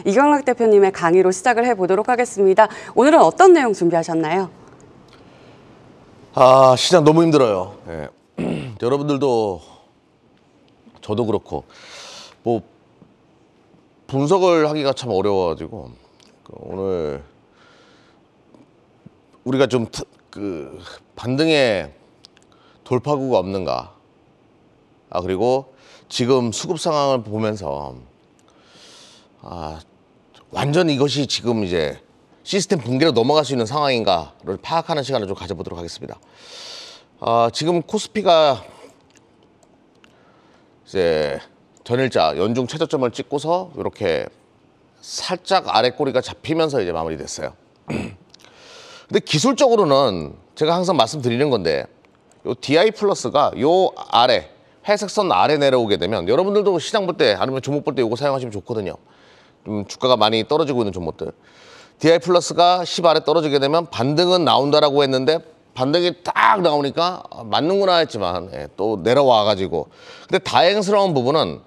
이경락 대표님의 강의로 시작을 해보도록 하겠습니다. 오늘은 어떤 내용 준비하셨나요? 시장 너무 힘들어요. 예. 여러분들도 저도 그렇고 뭐 분석을 하기가 참 어려워가지고 오늘 우리가 좀 반등의 돌파구가 없는가, 그리고 지금 수급 상황을 보면서 완전 이것이 지금 이제 시스템 붕괴로 넘어갈 수 있는 상황인가를 파악하는 시간을 좀 가져보도록 하겠습니다. 지금 코스피가 이제 전일자 연중 최저점을 찍고서 이렇게 살짝 아래 꼬리가 잡히면서 이제 마무리됐어요. 근데 기술적으로는 제가 항상 말씀드리는 건데, 요 DI 플러스가 요 아래 회색 선 아래 내려오게 되면 여러분들도 시장 볼 때 아니면 종목 볼 때 이거 사용하시면 좋거든요. 좀 주가가 많이 떨어지고 있는 종목들, DI 플러스가 10 아래 떨어지게 되면 반등은 나온다라고 했는데 반등이 딱 나오니까 맞는구나 했지만 또 내려와가지고, 근데 다행스러운 부분은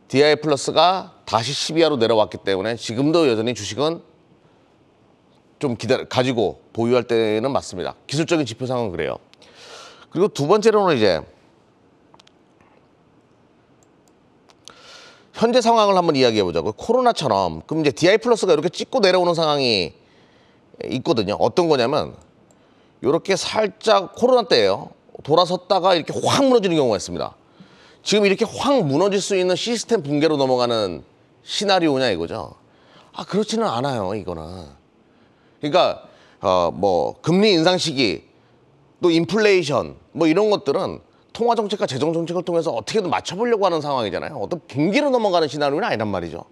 DI 플러스가 다시 10 이하로 내려왔기 때문에 지금도 여전히 주식은 좀 가지고 보유할 때는 맞습니다. 기술적인 지표상은 그래요. 그리고 두 번째로는 이제 현재 상황을 한번 이야기해 보자고요. 코로나처럼 그럼 이제 DI 플러스가 이렇게 찍고 내려오는 상황이 있거든요. 어떤 거냐면 이렇게 살짝 코로나 때예요. 돌아섰다가 이렇게 확 무너지는 경우가 있습니다. 지금 이렇게 확 무너질 수 있는 시스템 붕괴로 넘어가는 시나리오냐 이거죠. 그렇지는 않아요, 이거는. 그러니까 뭐 금리 인상 시기, 또 인플레이션 뭐 이런 것들은 통화 정책과 재정 정책을 통해서 어떻게든 맞춰보려고 하는 상황이잖아요. 어떤 붕괴로 넘어가는 시나리오는 아니란 말이죠.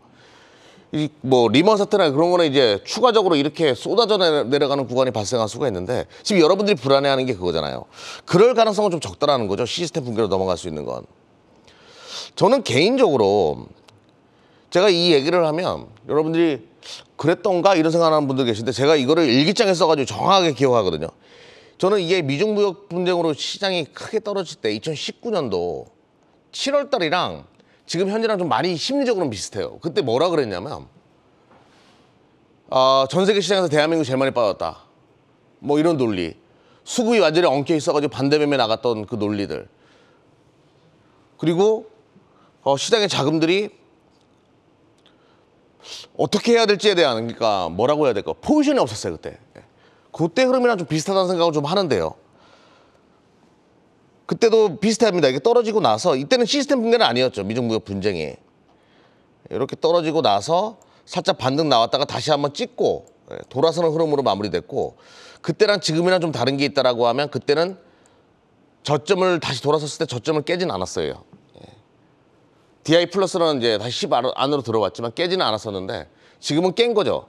뭐 리먼 사태나 그런 거는 이제 추가적으로 이렇게 쏟아져 내려가는 구간이 발생할 수가 있는데, 지금 여러분들이 불안해하는 게 그거잖아요. 그럴 가능성은 좀 적다라는 거죠. 시스템 붕괴로 넘어갈 수 있는 건. 저는 개인적으로 제가 이 얘기를 하면 여러분들이 그랬던가 이런 생각하는 분들 계신데, 제가 이거를 일기장에 써가지고 정확하게 기억하거든요. 저는 이게 미중무역 분쟁으로 시장이 크게 떨어질 때 2019년도 7월 달이랑 지금 현재랑 좀 많이 심리적으로는 비슷해요. 그때 뭐라 그랬냐면 전 세계 시장에서 대한민국이 제일 많이 빠졌다, 뭐 이런 논리, 수급이 완전히 엉켜 있어가지고 반대매매 나갔던 그 논리들, 그리고 시장의 자금들이 어떻게 해야 될지에 대한, 그러니까 뭐라고 해야 될까, 포지션이 없었어요 그때. 그때 흐름이랑 좀 비슷하다는 생각을 좀 하는데요. 그때도 비슷합니다. 이게 떨어지고 나서, 이때는 시스템 붕괴는 아니었죠. 미중무역 분쟁이 이렇게 떨어지고 나서 살짝 반등 나왔다가 다시 한번 찍고 돌아서는 흐름으로 마무리됐고, 그때랑 지금이랑 좀 다른 게 있다라고 하면 그때는 저점을 다시 돌아섰을 때 저점을 깨진 않았어요. DI 플러스는 이제 다시 10 안으로 들어왔지만 깨지는 않았었는데, 지금은 깬 거죠.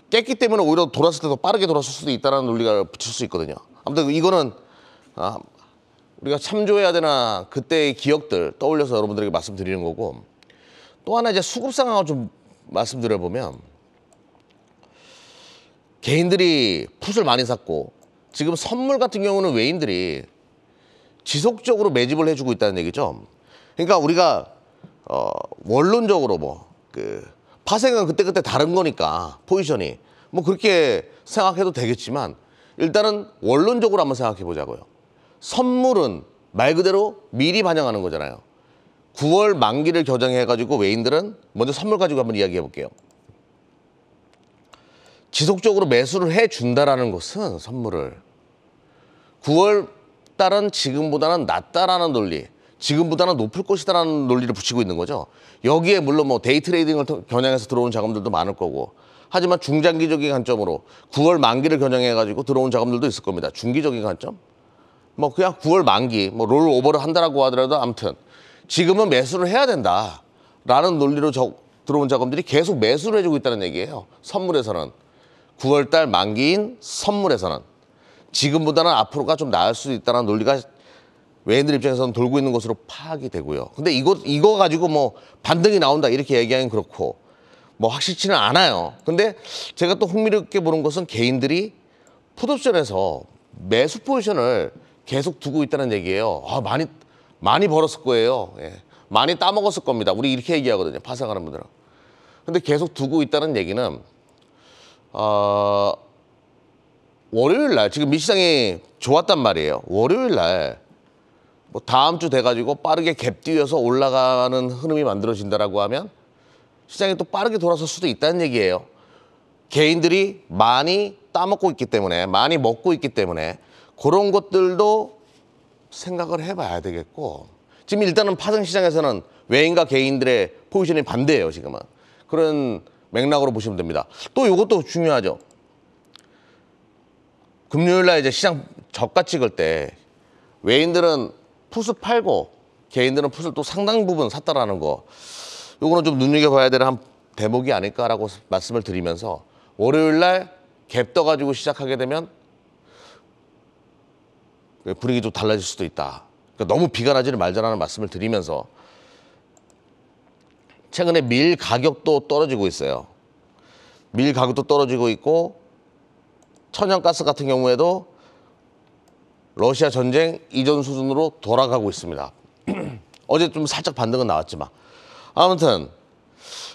깼기 때문에 오히려 돌았을 때 더 빠르게 돌았을 수도 있다는 논리가 붙일 수 있거든요. 아무튼 이거는 우리가 참조해야 되나 그때의 기억들 떠올려서 여러분들에게 말씀드리는 거고, 또 하나 이제 수급 상황을 좀 말씀드려보면, 개인들이 풋을 많이 샀고 지금 선물 같은 경우는 외인들이 지속적으로 매집을 해주고 있다는 얘기죠. 그러니까 우리가 원론적으로 파생은 그때그때 다른 거니까 포지션이 뭐 그렇게 생각해도 되겠지만, 일단은 원론적으로 한번 생각해 보자고요. 선물은 말 그대로 미리 반영하는 거잖아요. 9월 만기를 겨정해가지고 외인들은 먼저 선물 가지고 한번 이야기해 볼게요. 지속적으로 매수를 해준다라는 것은 선물을 9월 달은 지금보다는 낫다라는 논리, 지금보다는 높을 것이다라는 논리를 붙이고 있는 거죠. 여기에 물론 뭐 데이 트레이딩을 겨냥해서 들어온 자금들도 많을 거고, 하지만 중장기적인 관점으로 9월 만기를 겨냥해가지고 들어온 자금들도 있을 겁니다. 중기적인 관점? 뭐 그냥 9월 만기, 뭐 롤 오버를 한다라고 하더라도 아무튼 지금은 매수를 해야 된다라는 논리로 들어온 자금들이 계속 매수를 해주고 있다는 얘기예요. 선물에서는 9월 달 만기인 선물에서는 지금보다는 앞으로가 좀 나을 수 있다는 논리가 외인들 입장에서는 돌고 있는 것으로 파악이 되고요. 근데 이거 가지고 뭐 반등이 나온다 이렇게 얘기하기는 그렇고 뭐 확실치는 않아요. 근데 제가 또 흥미롭게 보는 것은 개인들이 풋옵션에서 매수 포지션을 계속 두고 있다는 얘기예요. 많이 벌었을 거예요. 많이 따먹었을 겁니다. 우리 이렇게 얘기하거든요. 파생하는 분들은. 근데 계속 두고 있다는 얘기는 월요일 날 지금 밀시장이 좋았단 말이에요. 월요일 날 뭐 다음 주 돼가지고 빠르게 갭 뛰어서 올라가는 흐름이 만들어진다라고 하면 시장이 또 빠르게 돌아설 수도 있다는 얘기예요. 개인들이 많이 따먹고 있기 때문에, 많이 먹고 있기 때문에 그런 것들도 생각을 해봐야 되겠고, 지금 일단은 파생시장에서는 외인과 개인들의 포지션이 반대예요. 지금은 그런 맥락으로 보시면 됩니다. 또 이것도 중요하죠. 금요일 날 이제 시장 저가 찍을 때 외인들은 풋을 팔고 개인들은 풋을 또 상당 부분 샀다라는 거, 요거는 좀 눈여겨봐야 되는 한 대목이 아닐까라고 말씀을 드리면서, 월요일 날 갭 떠가지고 시작하게 되면 분위기 좀 달라질 수도 있다. 그러니까 너무 비관하지는 말자라는 말씀을 드리면서, 최근에 밀 가격도 떨어지고 있어요. 밀 가격도 떨어지고 있고, 천연가스 같은 경우에도 러시아 전쟁 이전 수준으로 돌아가고 있습니다. 어제 좀 살짝 반등은 나왔지만, 아무튼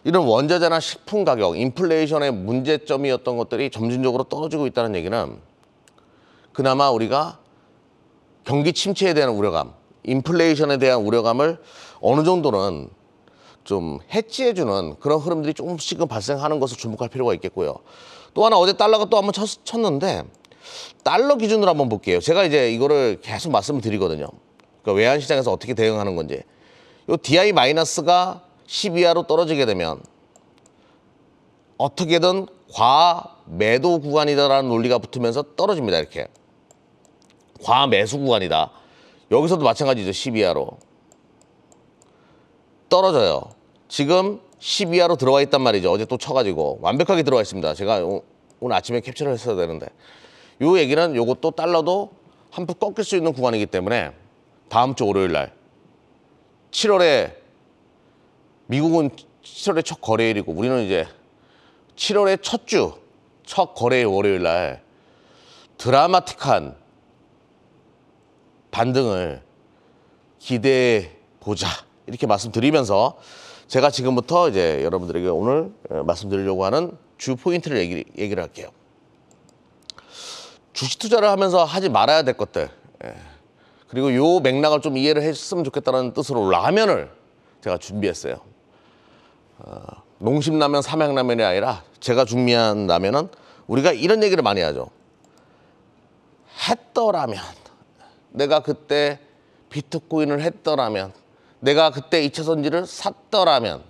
이런 원자재나 식품 가격, 인플레이션의 문제점이었던 것들이 점진적으로 떨어지고 있다는 얘기는, 그나마 우리가 경기 침체에 대한 우려감, 인플레이션에 대한 우려감을 어느 정도는 좀 해지해주는 그런 흐름들이 조금씩은 발생하는 것을 주목할 필요가 있겠고요. 또 하나, 어제 달러가 또 한번 쳤는데, 달러 기준으로 한번 볼게요. 제가 이제 이거를 계속 말씀을 드리거든요. 그러니까 외환시장에서 어떻게 대응하는 건지. 요 DI-가 10 이하로 떨어지게 되면 어떻게든 과매도 구간이다라는 논리가 붙으면서 떨어집니다. 이렇게. 과매수 구간이다. 여기서도 마찬가지죠. 10 이하로. 떨어져요. 지금 10 이하로 들어와 있단 말이죠. 어제 또 쳐가지고 완벽하게 들어와 있습니다. 제가 오늘 아침에 캡처를 했어야 되는데, 요 얘기는 요것도 달러도 한 푼 꺾일 수 있는 구간이기 때문에 다음 주 월요일 날 7월에, 미국은 7월에 첫 거래일이고 우리는 이제 7월의 첫 주, 첫 거래일 월요일 날 드라마틱한 반등을 기대해 보자, 이렇게 말씀드리면서, 제가 지금부터 이제 여러분들에게 오늘 말씀드리려고 하는 주 포인트를 얘기를 할게요. 주식 투자를 하면서 하지 말아야 될 것들, 그리고 요 맥락을 좀 이해를 했으면 좋겠다는 뜻으로 라면을 제가 준비했어요. 농심라면, 삼양라면이 아니라 제가 준비한 라면은 우리가 이런 얘기를 많이 하죠. 했더라면, 내가 그때 비트코인을 했더라면, 내가 그때 2차 전지를 샀더라면,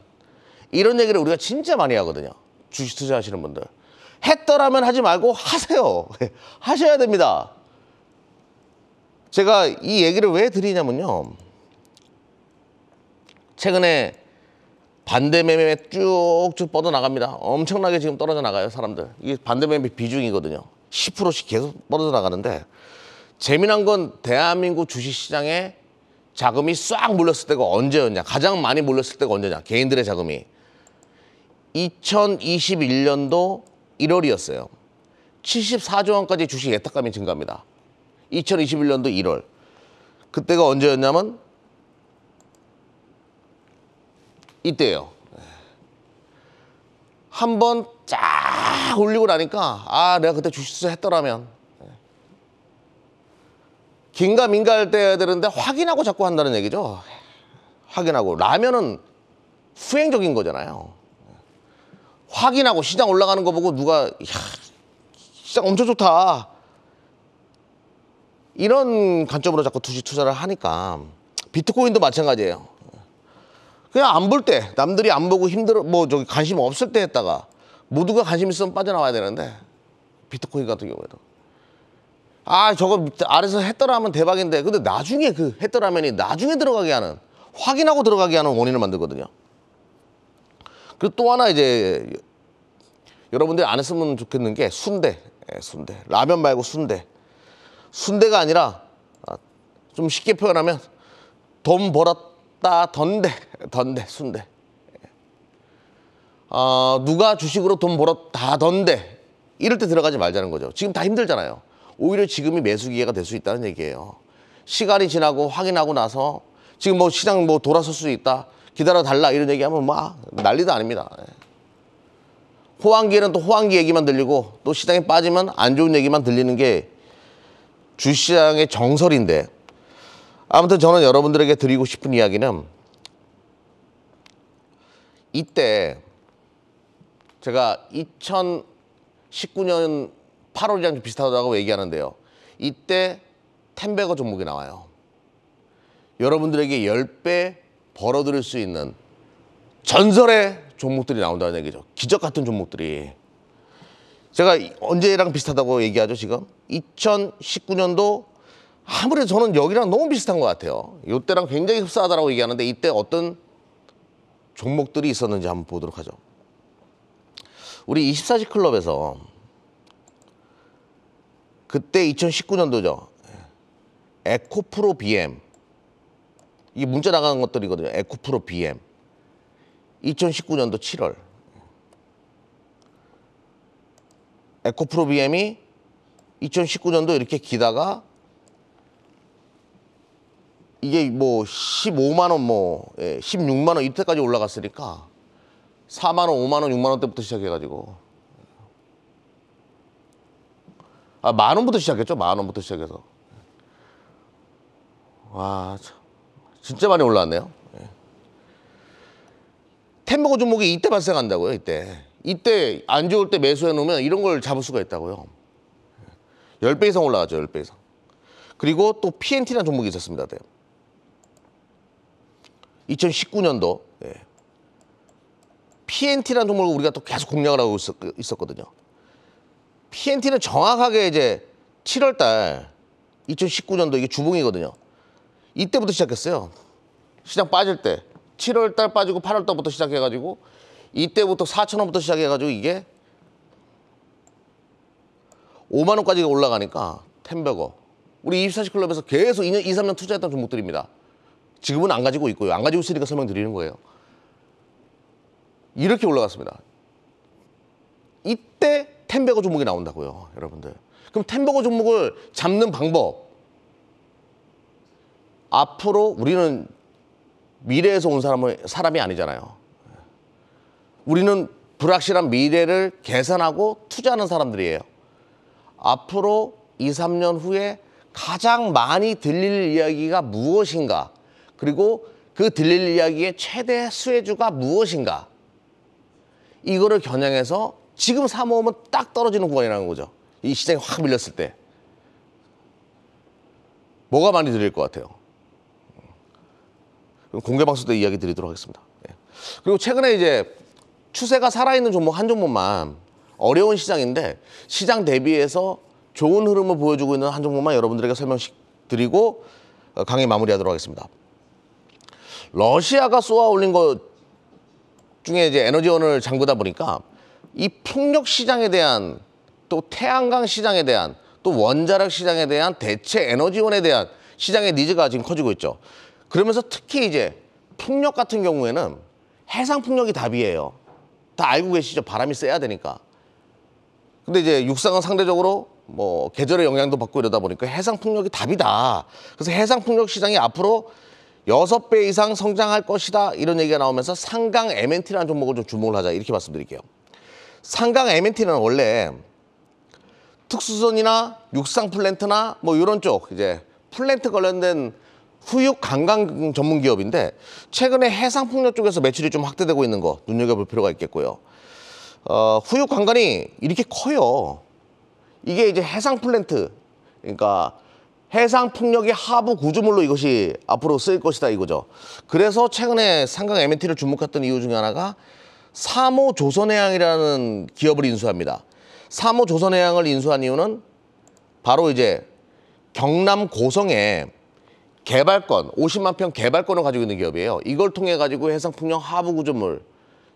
이런 얘기를 우리가 진짜 많이 하거든요. 주식 투자하시는 분들. 했더라면 하지 말고 하세요. 하셔야 됩니다. 제가 이 얘기를 왜 드리냐면요, 최근에 반대매매 쭉쭉 뻗어나갑니다. 엄청나게 지금 떨어져 나가요, 사람들. 이게 반대매매 비중이거든요. 10%씩 계속 뻗어져 나가는데, 재미난 건 대한민국 주식시장에 자금이 싹 몰렸을 때가 언제였냐, 가장 많이 몰렸을 때가 언제냐, 개인들의 자금이 2021년도 1월이었어요. 74조 원까지 주식 예탁감이 증가합니다. 2021년도 1월. 그때가 언제였냐면 이때예요. 한번 쫙 올리고 나니까, 아, 내가 그때 주식 투자 했더라면. 긴가민가 할 때 해야 되는데 확인하고 자꾸 한다는 얘기죠. 확인하고. 라면은 후행적인 거잖아요. 확인하고 시장 올라가는 거 보고 누가, 야, 시장 엄청 좋다, 이런 관점으로 자꾸 주식 투자를 하니까, 비트코인도 마찬가지예요. 그냥 안 볼 때, 남들이 안 보고 힘들어, 뭐 저기 관심 없을 때 했다가 모두가 관심 있으면 빠져나와야 되는데, 비트코인 같은 경우에도, 아, 저거 아래서 했더라면 대박인데, 근데 나중에 그 했더라면이 나중에 들어가게 하는, 확인하고 들어가게 하는 원인을 만들거든요. 그리고 또 하나, 이제 여러분들이 안 했으면 좋겠는 게 순대. 순대. 라면 말고 순대. 순대가 아니라, 좀 쉽게 표현하면 돈 벌었다 던데, 순대. 누가 주식으로 돈 벌었다 던데, 이럴 때 들어가지 말자는 거죠. 지금 다 힘들잖아요. 오히려 지금이 매수 기회가 될 수 있다는 얘기예요. 시간이 지나고 확인하고 나서 지금 뭐 시장 뭐 돌아설 수 있다, 기다려 달라, 이런 얘기하면 막 난리도 아닙니다. 호황기에는 또 호황기 얘기만 들리고 또 시장에 빠지면 안 좋은 얘기만 들리는 게 주시장의 정설인데, 아무튼 저는 여러분들에게 드리고 싶은 이야기는, 이때 제가 2019년 8월이랑 좀 비슷하다고 얘기하는데요. 이때 텐베거 종목이 나와요. 여러분들에게 10배 벌어들일 수 있는 전설의 종목들이 나온다는 얘기죠. 기적 같은 종목들이. 제가 언제랑 비슷하다고 얘기하죠, 지금? 2019년도 아무래도 저는 여기랑 너무 비슷한 것 같아요. 이때랑 굉장히 흡사하다고 얘기하는데, 이때 어떤 종목들이 있었는지 한번 보도록 하죠. 우리 24시 클럽에서 그때 2019년도죠. 에코프로 BM. 이게 문자 나가는 것들이거든요. 에코프로 BM. 2019년도 7월. 에코프로 BM이 2019년도 이렇게 기다가 이게 뭐 15만 원, 16만 원 이때까지 올라갔으니까 4만 원, 5만 원, 6만 원대부터 시작해가지고 만 원부터 시작했죠. 만 원부터 시작해서 와, 참, 진짜 많이 올라왔네요. 텐베거 종목이 이때 발생한다고요. 이때 안 좋을 때 매수해 놓으면 이런 걸 잡을 수가 있다고요. 10배 이상 올라가죠. 10배 이상. 그리고 또 PNT라는 종목이 있었습니다. 2019년도 PNT라는 종목을 우리가 또 계속 공략을 하고 있었거든요. PNT는 정확하게 이제 7월 달 2019년도 이게 주봉이거든요. 이때부터 시작했어요. 시장 빠질 때 7월 달 빠지고 8월 달부터 시작해가지고 이때부터 4,000원부터 시작해가지고 이게 5만 원까지 올라가니까 텐베거. 우리 24시 클럽에서 계속 2년, 2, 3년 투자했던 종목들입니다. 지금은 안 가지고 있고요. 안 가지고 있으니까 설명드리는 거예요. 이렇게 올라갔습니다. 이때 텐베거 종목이 나온다고요, 여러분들. 그럼 텐베거 종목을 잡는 방법. 앞으로 우리는 미래에서 온 사람이 아니잖아요. 우리는 불확실한 미래를 계산하고 투자하는 사람들이에요. 앞으로 2, 3년 후에 가장 많이 들릴 이야기가 무엇인가? 그리고 그 들릴 이야기의 최대 수혜주가 무엇인가? 이거를 겨냥해서 지금 사모으면 딱 떨어지는 구간이라는 거죠. 이 시장이 확 밀렸을 때. 뭐가 많이 들릴 것 같아요? 공개 방송 때 이야기 드리도록 하겠습니다. 그리고 최근에 이제 추세가 살아있는 종목 한 종목만, 어려운 시장인데 시장 대비해서 좋은 흐름을 보여주고 있는 한 종목만 여러분들에게 설명드리고 강의 마무리하도록 하겠습니다. 러시아가 쏘아 올린 것 중에 이제 에너지원을 잠그다 보니까 이 풍력 시장에 대한, 또 태양광 시장에 대한, 또 원자력 시장에 대한 대체 에너지원에 대한 시장의 니즈가 지금 커지고 있죠. 그러면서 특히 이제 풍력 같은 경우에는 해상 풍력이 답이에요. 다 알고 계시죠? 바람이 세야 되니까. 근데 이제 육상은 상대적으로 뭐 계절의 영향도 받고 이러다 보니까 해상 풍력이 답이다. 그래서 해상 풍력 시장이 앞으로 6배 이상 성장할 것이다. 이런 얘기가 나오면서 상강 M&T라는 종목을 좀 주목을 하자. 이렇게 말씀드릴게요. 상강 M&T는 원래 특수선이나 육상 플랜트나 뭐 이런 쪽 이제 플랜트 관련된 후육 관광 전문 기업인데, 최근에 해상 풍력 쪽에서 매출이 좀 확대되고 있는 거 눈여겨볼 필요가 있겠고요. 후육 관광이 이렇게 커요. 이게 이제 해상 플랜트, 그러니까 해상 풍력의 하부 구조물로 이것이 앞으로 쓰일 것이다 이거죠. 그래서 최근에 상강 M&T를 주목했던 이유 중에 하나가 사모조선해양이라는 기업을 인수합니다. 사모조선해양을 인수한 이유는 바로 이제 경남 고성에 개발권, 50만 평 개발권을 가지고 있는 기업이에요. 이걸 통해 가지고 해상 풍력 하부 구조물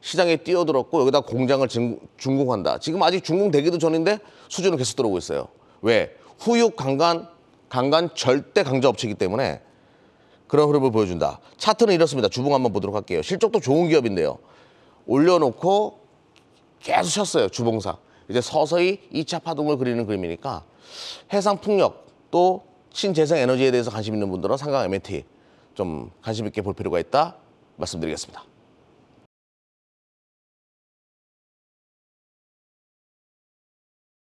시장에 뛰어들었고 여기다 공장을 준공한다. 지금 아직 준공되기도 전인데 수주는 계속 들어오고 있어요. 왜? 후육 강간 절대 강자 업체이기 때문에 그런 흐름을 보여준다. 차트는 이렇습니다. 주봉 한번 보도록 할게요. 실적도 좋은 기업인데요. 올려놓고 계속 쉬었어요. 주봉상. 이제 서서히 2차 파동을 그리는 그림이니까 해상 풍력 또 신재생 에너지에 대해서 관심 있는 분들은 상강 M&T 좀 관심 있게 볼 필요가 있다 말씀드리겠습니다.